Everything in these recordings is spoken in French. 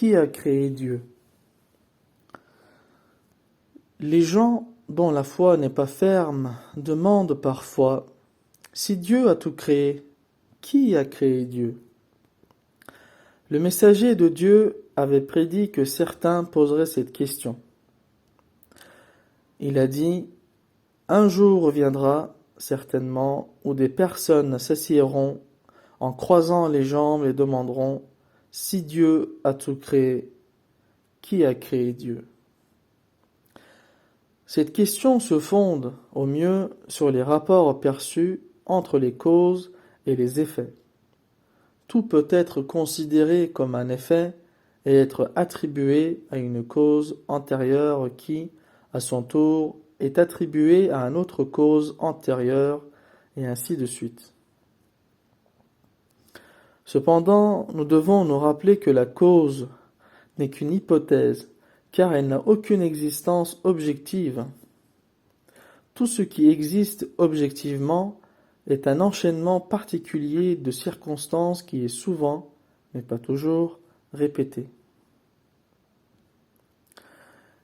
Qui a créé Dieu? Les gens dont la foi n'est pas ferme demandent parfois, si Dieu a tout créé, qui a créé Dieu? Le messager de Dieu avait prédit que certains poseraient cette question. Il a dit, un jour viendra, certainement, où des personnes s'assiéront en croisant les jambes et demanderont, si Dieu a tout créé, qui a créé Dieu? Cette question se fonde, au mieux, sur les rapports perçus entre les causes et les effets. Tout peut être considéré comme un effet et être attribué à une cause antérieure qui, à son tour, est attribuée à une autre cause antérieure, et ainsi de suite. Cependant, nous devons nous rappeler que la cause n'est qu'une hypothèse, car elle n'a aucune existence objective. Tout ce qui existe objectivement est un enchaînement particulier de circonstances qui est souvent, mais pas toujours, répété.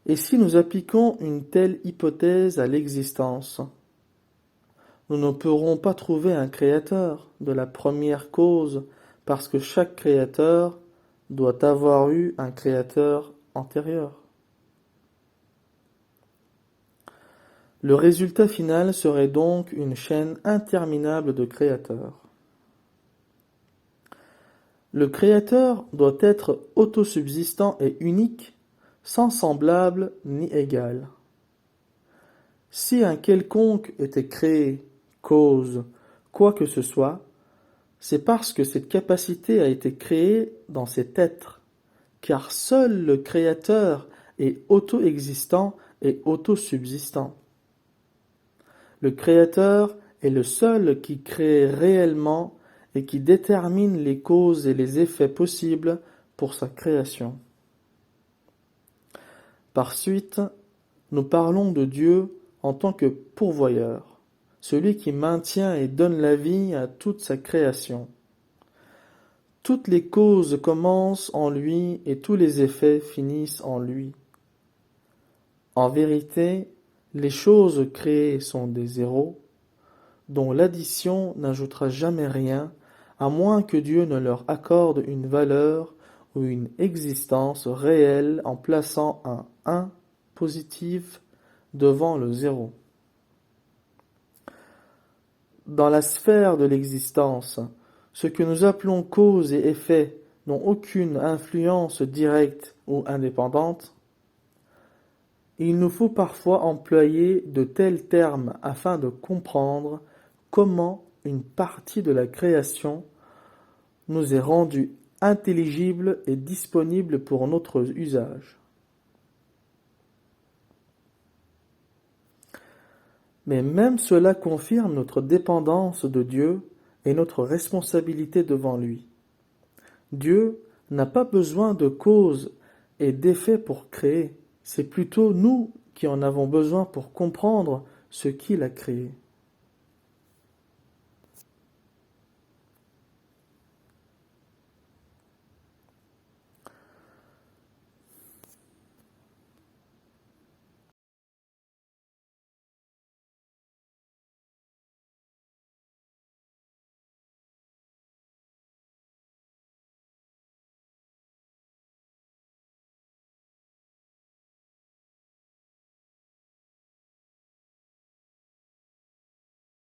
Et si nous appliquons une telle hypothèse à l'existence, nous ne pourrons pas trouver un créateur de la première cause parce que chaque créateur doit avoir eu un créateur antérieur. Le résultat final serait donc une chaîne interminable de créateurs. Le créateur doit être autosubsistant et unique, sans semblable ni égal. Si un quelconque était créé, cause, quoi que ce soit, c'est parce que cette capacité a été créée dans cet être, car seul le créateur est auto-existant et autosubsistant. Le créateur est le seul qui crée réellement et qui détermine les causes et les effets possibles pour sa création. Par suite, nous parlons de Dieu en tant que pourvoyeur, celui qui maintient et donne la vie à toute sa création. Toutes les causes commencent en lui et tous les effets finissent en lui. En vérité, les choses créées sont des zéros, dont l'addition n'ajoutera jamais rien, à moins que Dieu ne leur accorde une valeur ou une existence réelle en plaçant un 1 positif devant le 0. Dans la sphère de l'existence, ce que nous appelons cause et effet n'ont aucune influence directe ou indépendante. Il nous faut parfois employer de tels termes afin de comprendre comment une partie de la création nous est rendue intelligible et disponible pour notre usage. Mais même cela confirme notre dépendance de Dieu et notre responsabilité devant lui. Dieu n'a pas besoin de cause et d'effet pour créer, c'est plutôt nous qui en avons besoin pour comprendre ce qu'il a créé.